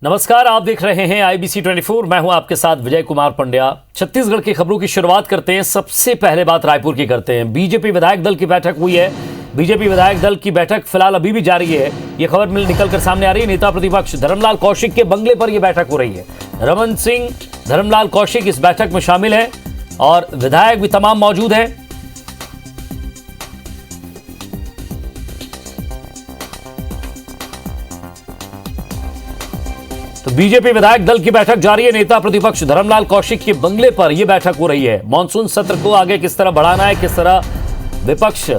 नमस्कार, आप देख रहे हैं IBC 24। मैं हूं आपके साथ विजय कुमार पंड्या। छत्तीसगढ़ की खबरों की शुरुआत करते हैं। सबसे पहले बात रायपुर की करते हैं। बीजेपी विधायक दल की बैठक हुई है। बीजेपी विधायक दल की बैठक फिलहाल अभी भी जारी है। यह खबर निकल कर सामने आ रही है। नेता प्रतिपक्ष धर्मलाल कौशिक के बंगले पर यह बैठक हो रही है। रमन सिंह, धर्मलाल कौशिक इस बैठक में शामिल है और विधायक भी तमाम मौजूद हैं। तो बीजेपी विधायक दल की बैठक जारी है। नेता प्रतिपक्ष धर्मलाल कौशिक के बंगले पर यह बैठक हो रही है। मॉनसून सत्र को आगे किस तरह बढ़ाना है, किस तरह विपक्ष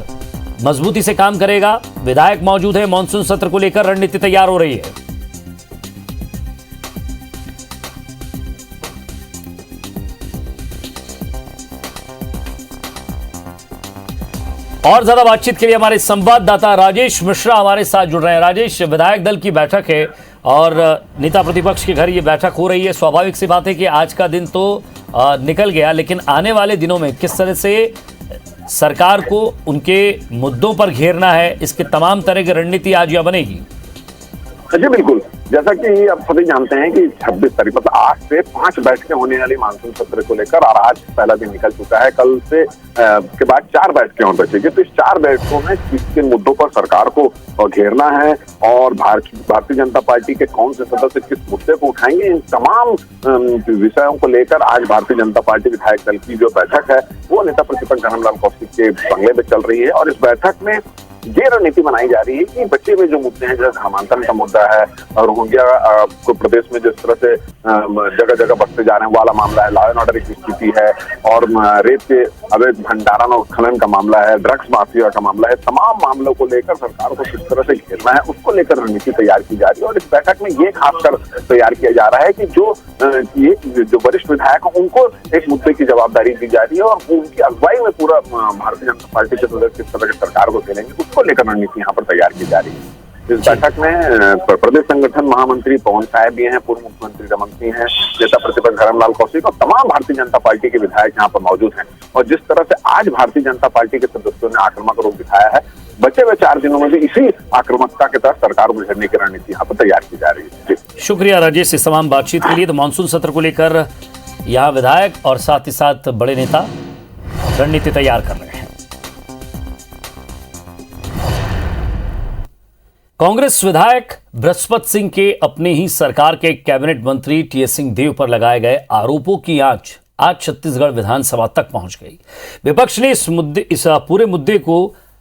मजबूती से काम करेगा, विधायक मौजूद है। मॉनसून सत्र को लेकर रणनीति तैयार हो रही है। और ज्यादा बातचीत के लिए हमारे संवाददाता राजेश मिश्रा हमारे साथ जुड़ रहे हैं। राजेश, विधायक दल की बैठक है और नेता प्रतिपक्ष के घर ये बैठक हो रही है। स्वाभाविक सी बात है कि आज का दिन तो निकल गया, लेकिन आने वाले दिनों में किस तरह से सरकार को उनके मुद्दों पर घेरना है, इसके तमाम तरह की रणनीति आज यह बनेगी। जी बिल्कुल, जैसा कि आप सभी जानते हैं कि 26 तारीख मतलब आज से 5 बैठकें होने वाली मानसून सत्र को लेकर, और आज पहला दिन निकल चुका है। कल से के बाद 4 बैठकें और बचेगी। तो इस 4 बैठकों में किन मुद्दों पर सरकार को घेरना है और भारतीय जनता पार्टी के कौन से सदस्य किस मुद्दे को उठाएंगे, इन तमाम विषयों को लेकर आज भारतीय जनता पार्टी विधायक दल की जो बैठक है वो नेता प्रतिपक्ष धर्मलाल कौशिक के बंगले में चल रही है। और इस बैठक में ये रणनीति बनाई जा रही है कि बच्चे में जो मुद्दे हैं, जैसे धर्मांतरण का मुद्दा है, रोहिंग्या को प्रदेश में जिस तरह से जगह जगह बढ़ते जा रहे हैं वाला मामला है, लॉ एंड ऑर्डर की स्थिति है, और रेत के अवैध भंडारण और उत्खनन का मामला है, ड्रग्स माफिया का मामला है, तमाम मामलों को लेकर सरकार को किस तरह से घेरना है उसको लेकर रणनीति तैयार की जा रही है। और इस बैठक में ये खासकर तैयार किया जा रहा है कि जो वरिष्ठ विधायक हैं उनको एक मुद्दे की जवाबदारी दी जा रही है और उनकी अगुवाई में पूरा भारतीय जनता पार्टी के सदस्य किस तरह की सरकार को घेरेंगे उसको लेकर रणनीति यहाँ पर तैयार की जा रही है। इस बैठक में प्रदेश संगठन महामंत्री पवन साय भी हैं, पूर्व मुख्यमंत्री रमन सिंह हैं, नेता प्रतिपक्ष धर्मलाल कौशिक और तमाम भारतीय जनता पार्टी के विधायक यहाँ पर मौजूद हैं। और जिस तरह से आज भारतीय जनता पार्टी के सदस्यों ने आक्रामक रूप दिखाया है, बचे हुए 4 दिनों में भी इसी आक्रामकता के तहत सरकार को घेरने की रणनीति यहाँ पर तैयार की जा रही है। शुक्रिया राजेश इस तमाम बातचीत के लिए। तो मानसून सत्र को लेकर यहाँ विधायक और साथ ही साथ बड़े नेता रणनीति तैयार कर रहे हैं। कांग्रेस विधायक बृहस्पति सिंह के अपने ही सरकार के कैबिनेट मंत्री टीएस सिंहदेव पर लगाए गए आरोपों की आंच आज छत्तीसगढ़ विधानसभा तक पहुंच गई। विपक्ष ने इस पूरे मुद्दे को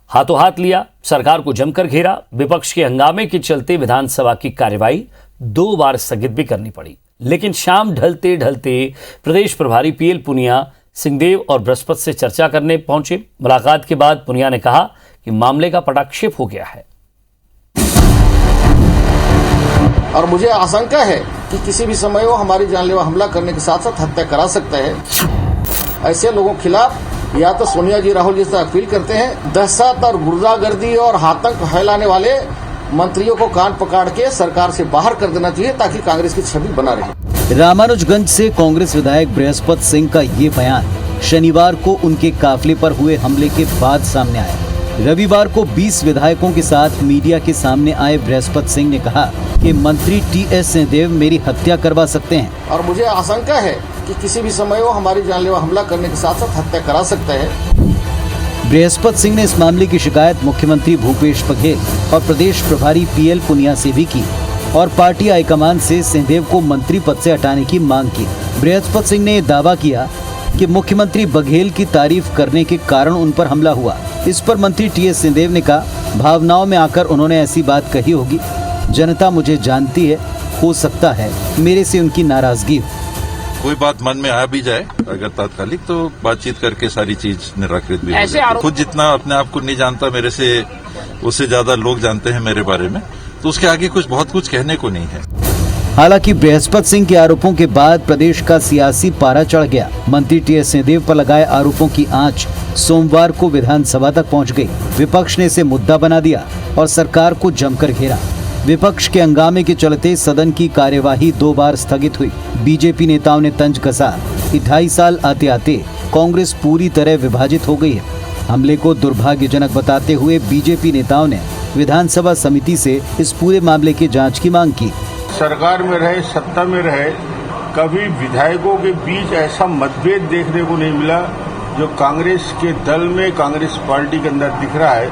हाथों हाथ लिया, सरकार को जमकर घेरा। विपक्ष के हंगामे के चलते विधानसभा की कार्यवाही 2 बार स्थगित भी करनी पड़ी। लेकिन शाम ढलते ढलते प्रदेश प्रभारी पीएल पुनिया सिंहदेव और बृहस्पति से चर्चा करने पहुंचे। मुलाकात के बाद पुनिया ने कहा कि मामले का पटाक्षेप हो गया है और मुझे आशंका है कि किसी भी समय वो हमारी जानलेवा हमला करने के साथ साथ हत्या करा सकता है। ऐसे लोगों के खिलाफ या तो सोनिया जी राहुल जी से अपील करते हैं, दहशत और गुर्दागर्दी और आतंक फैलाने वाले मंत्रियों को कान पकड़ के सरकार से बाहर कर देना चाहिए ताकि कांग्रेस की छवि बना रहे। रामानुजगंज से कांग्रेस विधायक बृहस्पति सिंह का ये बयान शनिवार को उनके काफिले पर हुए हमले के बाद सामने आया। रविवार को 20 विधायकों के साथ मीडिया के सामने आए बृहस्पति सिंह ने कहा कि मंत्री टीएस सिंहदेव मेरी हत्या करवा सकते हैं और मुझे आशंका है कि किसी भी समय वो हमारी जानलेवा हमला करने के साथ साथ हत्या करा सकता है। बृहस्पति सिंह ने इस मामले की शिकायत मुख्यमंत्री भूपेश बघेल और प्रदेश प्रभारी पीएल पुनिया से भी की और पार्टी हाईकमान से सिंहदेव को मंत्री पद से हटाने की मांग की। बृहस्पति सिंह ने दावा किया कि मुख्यमंत्री बघेल की तारीफ करने के कारण उन पर हमला हुआ। इस पर मंत्री टीएस सिंहदेव ने कहा, भावनाओं में आकर उन्होंने ऐसी बात कही होगी। जनता मुझे जानती है, हो सकता है मेरे से उनकी नाराजगी हो। कोई बात मन में आ भी जाए अगर तात्कालिक, तो बातचीत करके सारी चीज निराकृत भी हो जाए। खुद जितना अपने आप को नहीं जानता, मेरे से उससे ज्यादा लोग जानते हैं मेरे बारे में, तो उसके आगे बहुत कुछ कहने को नहीं है। हालांकि बृहस्पति सिंह के आरोपों के बाद प्रदेश का सियासी पारा चढ़ गया। मंत्री टीएस सिंहदेव पर लगाए आरोपों की आंच सोमवार को विधानसभा तक पहुंच गई। विपक्ष ने इसे मुद्दा बना दिया और सरकार को जमकर घेरा। विपक्ष के हंगामे के चलते सदन की कार्यवाही 2 बार स्थगित हुई। बीजेपी नेताओं ने तंज कसा कि 2.5 साल आते आते कांग्रेस पूरी तरह विभाजित हो गई है। हमले को दुर्भाग्यजनक बताते हुए बीजेपी नेताओं ने विधानसभा समिति से इस पूरे मामले की जांच की मांग की। सरकार में रहे, सत्ता में रहे, कभी विधायकों के बीच ऐसा मतभेद देखने को नहीं मिला जो कांग्रेस के दल में, कांग्रेस पार्टी के अंदर दिख रहा है।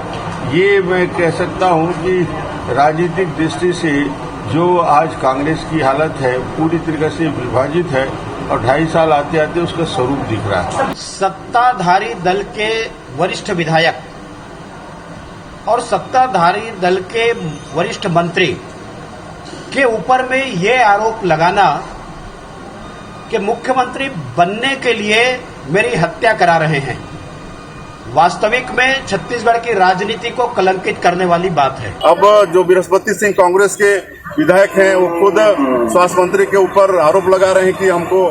ये मैं कह सकता हूं कि राजनीतिक दृष्टि से जो आज कांग्रेस की हालत है पूरी तरीके से विभाजित है और 2.5 साल आते आते उसका स्वरूप दिख रहा है। सत्ताधारी दल के वरिष्ठ विधायक और सत्ताधारी दल के वरिष्ठ मंत्री के ऊपर में ये आरोप लगाना कि मुख्यमंत्री बनने के लिए मेरी हत्या करा रहे हैं, वास्तविक में छत्तीसगढ़ की राजनीति को कलंकित करने वाली बात है। अब जो बृहस्पति सिंह कांग्रेस के विधायक हैं वो खुद स्वास्थ्य मंत्री के ऊपर आरोप लगा रहे हैं कि हमको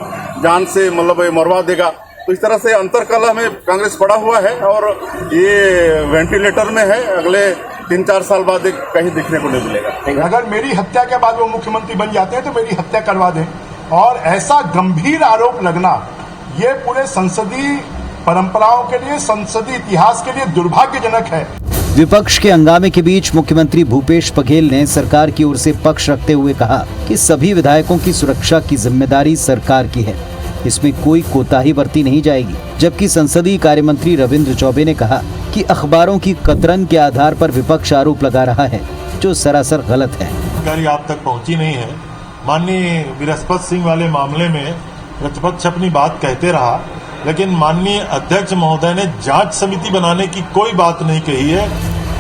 जान से मरवा देगा। तो इस तरह से अंतरकलह में कांग्रेस पड़ा हुआ है और ये वेंटिलेटर में है। अगले 3-4 साल बाद कहीं दिखने को नहीं मिलेगा। अगर मेरी हत्या के बाद वो मुख्यमंत्री बन जाते हैं तो मेरी हत्या करवा दें। और ऐसा गंभीर आरोप लगना ये पूरे संसदीय परंपराओं के लिए, संसदीय इतिहास के लिए दुर्भाग्यजनक है। विपक्ष के हंगामे के बीच मुख्यमंत्री भूपेश बघेल ने सरकार की ओर से पक्ष रखते हुए कहा कि सभी विधायकों की सुरक्षा की जिम्मेदारी सरकार की है, इसमें कोई कोताही बरती नहीं जाएगी। जबकि संसदीय कार्य मंत्री रविंद्र चौबे ने कहा कि अखबारों की कतरन के आधार पर विपक्ष आरोप लगा रहा है, जो सरासर गलत है। जानकारी आप तक पहुंची नहीं है। माननीय बृहस्पति सिंह वाले मामले में प्रतिपक्ष अपनी बात कहते रहा, लेकिन माननीय अध्यक्ष महोदय ने जांच समिति बनाने की कोई बात नहीं कही है।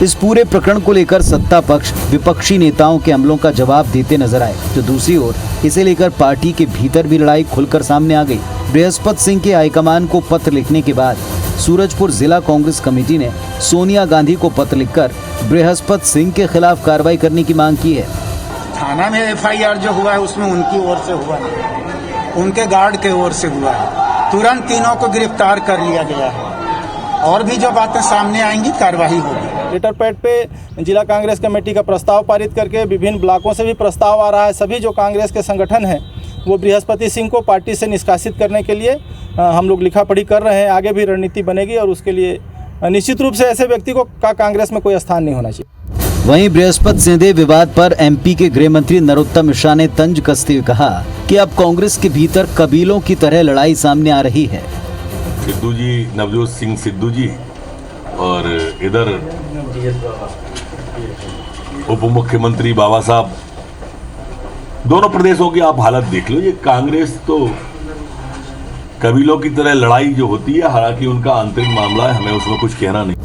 इस पूरे प्रकरण को लेकर सत्ता पक्ष विपक्षी नेताओं के हमलों का जवाब देते नजर आए, तो दूसरी ओर इसे लेकर पार्टी के भीतर भी लड़ाई खुलकर सामने आ गई। बृहस्पति सिंह के हाईकमान को पत्र लिखने के बाद सूरजपुर जिला कांग्रेस कमेटी ने सोनिया गांधी को पत्र लिखकर बृहस्पति सिंह के खिलाफ कार्रवाई करने की मांग की है। थाना में FIR जो हुआ है उसमें उनकी ओर से हुआ है, उनके गार्ड के ओर से हुआ है। तुरंत तीनों को गिरफ्तार कर लिया गया है और भी जो बातें सामने आएंगी कार्रवाई होगी। लेटर पैड पे जिला कांग्रेस कमेटी का प्रस्ताव पारित करके विभिन्न ब्लॉकों से भी प्रस्ताव आ रहा है। सभी जो कांग्रेस के संगठन हैं वो बृहस्पति सिंह को पार्टी से निष्कासित करने के लिए हम लोग लिखा पढ़ी कर रहे हैं। आगे भी रणनीति बनेगी और उसके लिए निश्चित रूप से ऐसे व्यक्ति को कांग्रेस में कोई स्थान नहीं होना चाहिए। वहीं बृहस्पति सिंहदेव विवाद पर MP के गृह मंत्री नरोत्तम मिश्रा ने तंज कसते हुए कहा कि अब कांग्रेस के भीतर कबीलों की तरह लड़ाई सामने आ रही है। सिद्धू जी, नवजोत सिंह सिद्धू जी, और इधर उप मुख्यमंत्री बाबा साहब, दोनों प्रदेशों की आप हालत देख लो। ये कांग्रेस तो कबीलों की तरह लड़ाई जो होती है, हालांकि उनका आंतरिक मामला है, हमें उसमें कुछ कहना नहीं।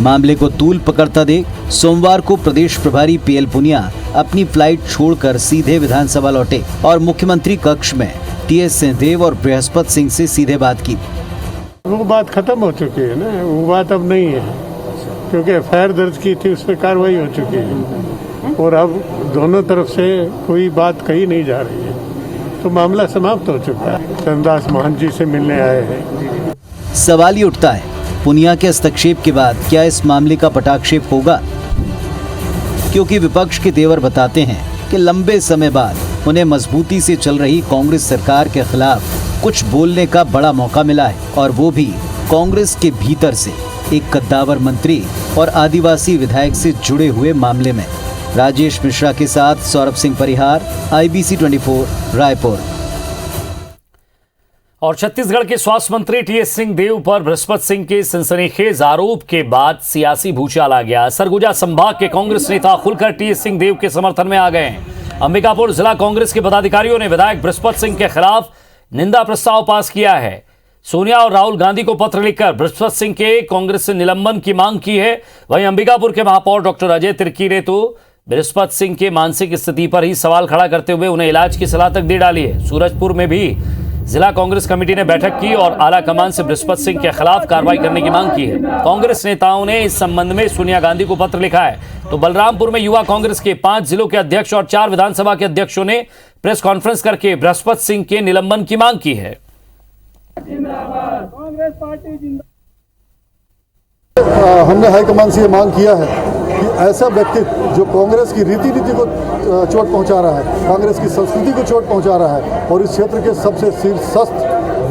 मामले को तूल पकड़ता देख सोमवार को प्रदेश प्रभारी PL पुनिया अपनी फ्लाइट छोड़कर सीधे विधानसभा लौटे और मुख्यमंत्री कक्ष में TS सिंहदेव और बृहस्पति सिंह से सीधे बात की। वो बात खत्म हो चुकी है ना, वो बात अब नहीं है, क्योंकि FIR दर्ज की थी, उस पर कार्रवाई हो चुकी है और अब दोनों तरफ से कोई बात कही नहीं जा रही है, तो मामला समाप्त हो चुका है। चंद्रदास महंत जी से मिलने आए हैं। सवाल ये उठता है, पुनिया के हस्तक्षेप के बाद क्या इस मामले का पटाक्षेप होगा? क्योंकि विपक्ष के तेवर बताते हैं कि लंबे समय बाद उन्हें मजबूती से चल रही कांग्रेस सरकार के खिलाफ कुछ बोलने का बड़ा मौका मिला है, और वो भी कांग्रेस के भीतर से एक कद्दावर मंत्री और आदिवासी विधायक से जुड़े हुए मामले में। राजेश मिश्रा के साथ सौरभ सिंह परिहार, IBC 24 रायपुर। और छत्तीसगढ़ के स्वास्थ्य मंत्री TS सिंहदेव पर बृहस्पति सिंह के सनसनीखेज आरोप के बाद सियासी भूचाल आ गया। सरगुजा संभाग के कांग्रेस नेता खुलकर TS सिंहदेव के समर्थन में आ गए हैं। अंबिकापुर जिला कांग्रेस के पदाधिकारियों ने विधायक बृहस्पति सिंह के खिलाफ निंदा प्रस्ताव पास किया है। सोनिया और राहुल गांधी को पत्र लिखकर बृहस्पति सिंह के कांग्रेस से निलंबन की मांग की है। वहीं अंबिकापुर के महापौर डॉक्टर अजय तिर्की ने तो बृहस्पति सिंह के मानसिक स्थिति पर ही सवाल खड़ा करते हुए उन्हें इलाज की सलाह तक दे डाली है। सूरजपुर में भी जिला कांग्रेस कमेटी ने बैठक की और आला कमान से बृहस्पति सिंह के खिलाफ कार्रवाई करने की मांग की है। कांग्रेस नेताओं ने इस संबंध में सोनिया गांधी को पत्र लिखा है। तो बलरामपुर में युवा कांग्रेस के 5 जिलों के अध्यक्ष और 4 विधानसभा के अध्यक्षों ने प्रेस कॉन्फ्रेंस करके बृहस्पति सिंह के निलंबन की मांग की है। हमने हाईकमान से ये मांग किया है कि ऐसा व्यक्ति जो कांग्रेस की रीति नीति को चोट पहुंचा रहा है, कांग्रेस की संस्कृति को चोट पहुंचा रहा है और इस क्षेत्र के सबसे शीर्षस्थ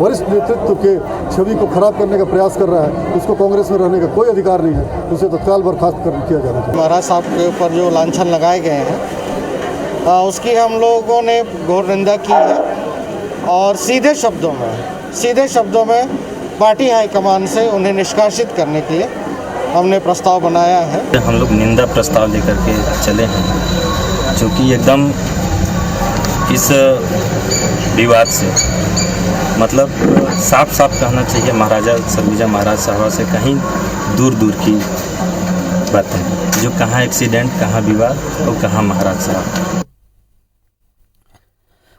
वरिष्ठ नेतृत्व के छवि को खराब करने का प्रयास कर रहा है, उसको कांग्रेस में रहने का कोई अधिकार नहीं है, उसे तत्काल बर्खास्त किया जाना चाहिए। महाराज साहब के ऊपर जो लांछन लगाए गए हैं उसकी हम लोगों ने घोर निंदा की है और सीधे शब्दों में पार्टी हाईकमान से उन्हें निष्कासित करने के लिए हमने प्रस्ताव बनाया है। हम लोग निंदा प्रस्ताव लेकर के चले हैं, जो कि एकदम इस विवाद से मतलब साफ साफ कहना चाहिए महाराजा सरगुजा महाराज साहबा से कहीं दूर की बातें, जो कहाँ एक्सीडेंट, कहाँ विवाद और कहाँ महाराज साहब।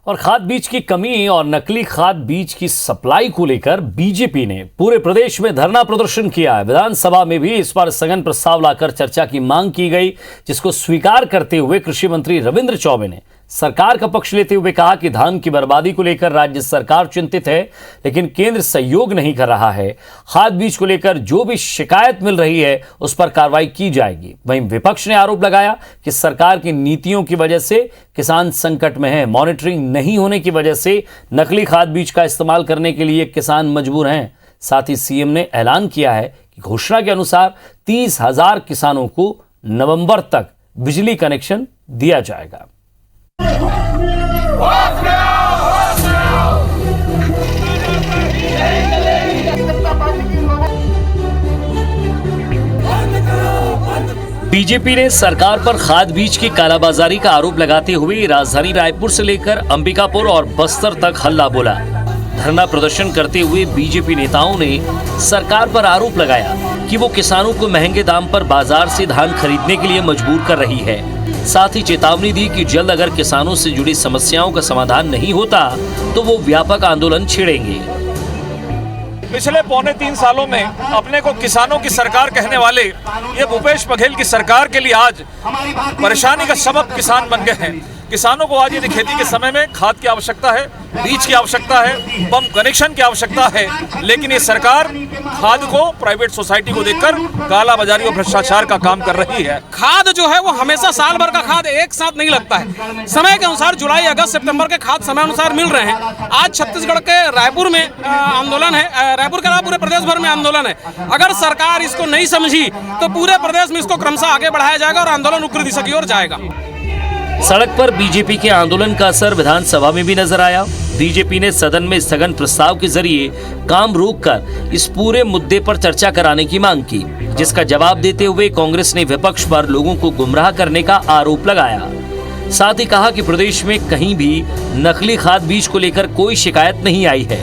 और खाद बीज की कमी और नकली खाद बीज की सप्लाई को लेकर बीजेपी ने पूरे प्रदेश में धरना प्रदर्शन किया है। विधानसभा में भी इस पर स्थगन प्रस्ताव लाकर चर्चा की मांग की गई, जिसको स्वीकार करते हुए कृषि मंत्री रविंद्र चौबे ने सरकार का पक्ष लेते हुए कहा कि धान की बर्बादी को लेकर राज्य सरकार चिंतित है, लेकिन केंद्र सहयोग नहीं कर रहा है। खाद बीज को लेकर जो भी शिकायत मिल रही है उस पर कार्रवाई की जाएगी। वहीं विपक्ष ने आरोप लगाया कि सरकार की नीतियों की वजह से किसान संकट में है। मॉनिटरिंग नहीं होने की वजह से नकली खाद बीज का इस्तेमाल करने के लिए किसान मजबूर हैं। साथ ही सीएम ने ऐलान किया है कि घोषणा के अनुसार 30,000 किसानों को नवंबर तक बिजली कनेक्शन दिया जाएगा। बीजेपी ने सरकार पर खाद बीज की कालाबाजारी का आरोप लगाते हुए राजधानी रायपुर से लेकर अंबिकापुर और बस्तर तक हल्ला बोला। धरना प्रदर्शन करते हुए बीजेपी नेताओं ने सरकार पर आरोप लगाया कि वो किसानों को महंगे दाम पर बाजार से धान खरीदने के लिए मजबूर कर रही है। साथ ही चेतावनी दी कि जल्द अगर किसानों से जुड़ी समस्याओं का समाधान नहीं होता तो वो व्यापक आंदोलन छेड़ेंगे। पिछले 3.25 सालों में अपने को किसानों की सरकार कहने वाले ये भूपेश बघेल की सरकार के लिए आज परेशानी का सबब किसान बन गए हैं। किसानों को आज यदि खेती के समय में खाद की आवश्यकता है, बीज की आवश्यकता है, पंप कनेक्शन की आवश्यकता है, लेकिन ये सरकार खाद को प्राइवेट सोसाइटी को देकर काला बाजारी और भ्रष्टाचार का काम कर रही है। खाद जो है वो हमेशा साल भर का खाद एक साथ नहीं लगता है, समय के अनुसार जुलाई, अगस्त, सितंबर के खाद समय अनुसार मिल रहे हैं। आज छत्तीसगढ़ के रायपुर में आंदोलन है, रायपुर के अलावा पूरे प्रदेश भर में आंदोलन है। अगर सरकार इसको नहीं समझी तो पूरे प्रदेश में इसको क्रमशः आगे बढ़ाया जाएगा और आंदोलन उग्र दिशा की ओर जाएगा। सड़क पर बीजेपी के आंदोलन का असर विधानसभा में भी नजर आया। बीजेपी ने सदन में स्थगन प्रस्ताव के जरिए काम रोककर इस पूरे मुद्दे पर चर्चा कराने की मांग की, जिसका जवाब देते हुए कांग्रेस ने विपक्ष पर लोगों को गुमराह करने का आरोप लगाया। साथ ही कहा कि प्रदेश में कहीं भी नकली खाद बीज को लेकर कोई शिकायत नहीं आई है।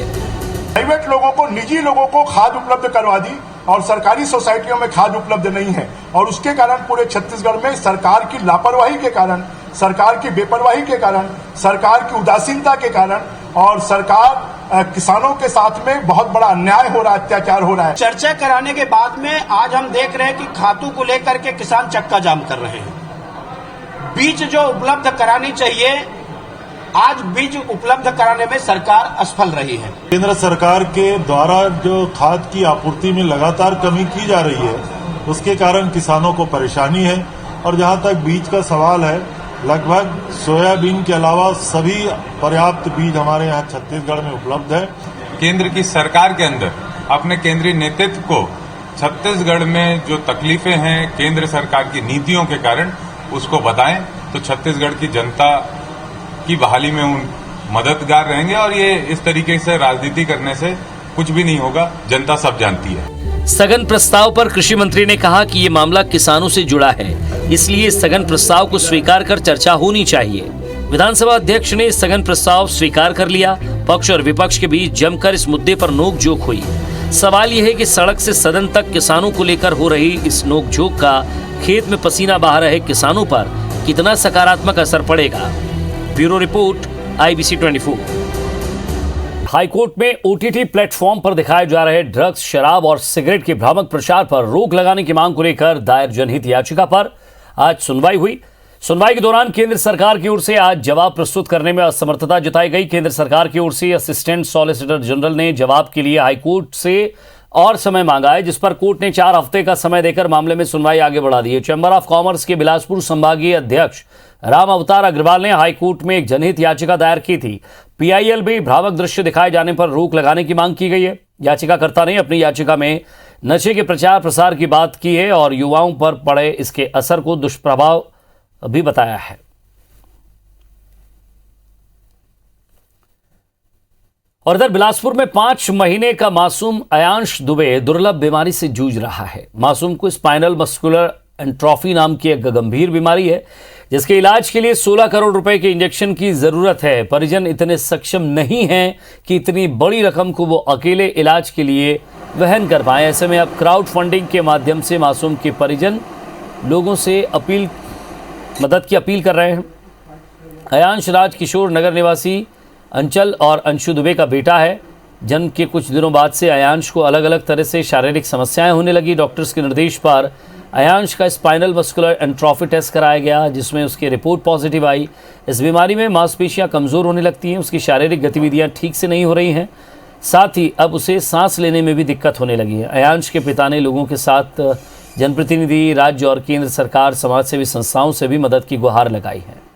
प्राइवेट लोगों को, निजी लोगों को खाद उपलब्ध करवा दी और सरकारी सोसाइटियों में खाद उपलब्ध नहीं है, और उसके कारण पूरे छत्तीसगढ़ में सरकार की लापरवाही के कारण, सरकार की बेपरवाही के कारण, सरकार की उदासीनता के कारण और सरकार किसानों के साथ में बहुत बड़ा अन्याय हो रहा है, अत्याचार हो रहा है। चर्चा कराने के बाद में आज हम देख रहे हैं कि खातू को लेकर के किसान चक्का जाम कर रहे हैं। बीज जो उपलब्ध करानी चाहिए, आज बीज उपलब्ध कराने में सरकार असफल रही है। केंद्र सरकार के द्वारा जो खाद की आपूर्ति में लगातार कमी की जा रही है, उसके कारण किसानों को परेशानी है। और जहां तक बीज का सवाल है, लगभग सोयाबीन के अलावा सभी पर्याप्त बीज हमारे यहाँ छत्तीसगढ़ में उपलब्ध है। केंद्र की सरकार के अंदर अपने केंद्रीय नेतृत्व को छत्तीसगढ़ में जो तकलीफें हैं केंद्र सरकार की नीतियों के कारण, उसको बताएं तो छत्तीसगढ़ की जनता की बहाली में उन मददगार रहेंगे। और ये इस तरीके से राजनीति करने से कुछ भी नहीं होगा, जनता सब जानती है। स्थगन प्रस्ताव पर कृषि मंत्री ने कहा कि ये मामला किसानों से जुड़ा है, इसलिए स्थगन प्रस्ताव को स्वीकार कर चर्चा होनी चाहिए। विधानसभा अध्यक्ष ने स्थगन प्रस्ताव स्वीकार कर लिया। पक्ष और विपक्ष के बीच जमकर इस मुद्दे पर नोकझोंक हुई। सवाल यह है कि सड़क से सदन तक किसानों को लेकर हो रही इस नोकझोंक का खेत में पसीना बहा रहे किसानों पर कितना सकारात्मक असर पड़ेगा। Bureau report, IBC 24। हाईकोर्ट में OTT प्लेटफॉर्म पर दिखाए जा रहे ड्रग्स, शराब और सिगरेट के भ्रामक प्रचार पर रोक लगाने की मांग को लेकर दायर जनहित याचिका पर आज सुनवाई हुई। सुनवाई के दौरान केंद्र सरकार की ओर से आज जवाब प्रस्तुत करने में असमर्थता जताई गई। केंद्र सरकार की ओर से असिस्टेंट सॉलिसिटर जनरल ने जवाब के लिए हाईकोर्ट से और समय मांगा है, जिस पर कोर्ट ने 4 हफ्ते का समय देकर मामले में सुनवाई आगे बढ़ा दी है। चैंबर ऑफ कॉमर्स के बिलासपुर संभागीय अध्यक्ष राम अवतार अग्रवाल ने हाईकोर्ट में एक जनहित याचिका दायर की थी। PIL भी भ्रामक दृश्य दिखाए जाने पर रोक लगाने की मांग की गई है। याचिकाकर्ता ने अपनी याचिका में नशे के प्रचार प्रसार की बात की है और युवाओं पर पड़े इसके असर को दुष्प्रभाव भी बताया है। और इधर बिलासपुर में 5 महीने का मासूम अयांश दुबे दुर्लभ बीमारी से जूझ रहा है। मासूम को स्पाइनल मस्कुलर एंट्रोफी नाम की एक गंभीर बीमारी है, जिसके इलाज के लिए 16 करोड़ रुपए के इंजेक्शन की जरूरत है। परिजन इतने सक्षम नहीं हैं कि इतनी बड़ी रकम को वो अकेले इलाज के लिए वहन कर पाए। ऐसे में अब क्राउड फंडिंग के माध्यम से मासूम के परिजन लोगों से मदद की अपील कर रहे हैं। अयांश राजकिशोर नगर निवासी अंचल और अंशु दुबे का बेटा है। जन्म के कुछ दिनों बाद से अयांश को अलग अलग तरह से शारीरिक समस्याएं होने लगी। डॉक्टर्स के निर्देश पर अयांश का स्पाइनल मस्कुलर एंट्रोफी टेस्ट कराया गया, जिसमें उसकी रिपोर्ट पॉजिटिव आई। इस बीमारी में मांसपेशियां कमज़ोर होने लगती हैं, उसकी शारीरिक गतिविधियां ठीक से नहीं हो रही हैं, साथ ही अब उसे सांस लेने में भी दिक्कत होने लगी है। अयांश के पिता ने लोगों के साथ जनप्रतिनिधि, राज्य और केंद्र सरकार, समाज सेवी संस्थाओं से भी मदद की गुहार लगाई है।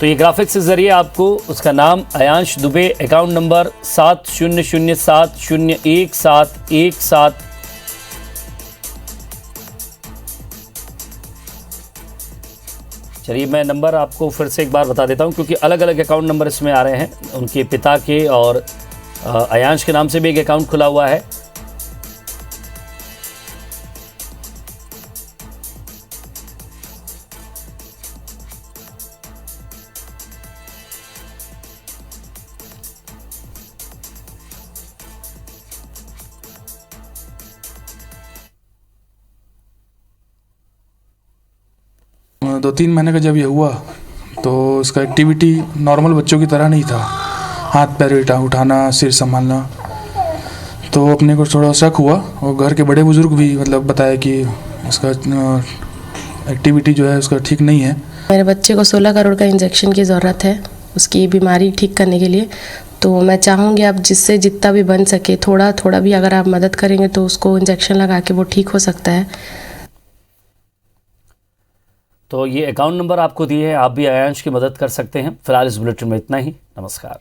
तो ये ग्राफिक्स के जरिए आपको उसका नाम अयांश दुबे, अकाउंट नंबर 7007017117। चलिए मैं नंबर आपको फिर से एक बार बता देता हूं, क्योंकि अलग अलग अकाउंट नंबर इसमें आ रहे हैं। उनके पिता के और अयांश के नाम से भी एक अकाउंट खुला हुआ है। दो 3 महीने का जब ये हुआ तो इसका एक्टिविटी नॉर्मल बच्चों की तरह नहीं था। हाथ पैर उठाना, सिर संभालना, तो अपने को थोड़ा शक हुआ और घर के बड़े बुजुर्ग भी मतलब बताया कि इसका एक्टिविटी जो है उसका ठीक नहीं है। मेरे बच्चे को 16 करोड़ का इंजेक्शन की ज़रूरत है उसकी बीमारी ठीक करने के लिए। तो मैं चाहूँगी आप जिससे जितना भी बन सके थोड़ा थोड़ा भी अगर आप मदद करेंगे तो उसको इंजेक्शन लगा के वो ठीक हो सकता है। तो ये अकाउंट नंबर आपको दिए हैं, आप भी अयांश की मदद कर सकते हैं। फिलहाल इस बुलेटिन में इतना ही। नमस्कार।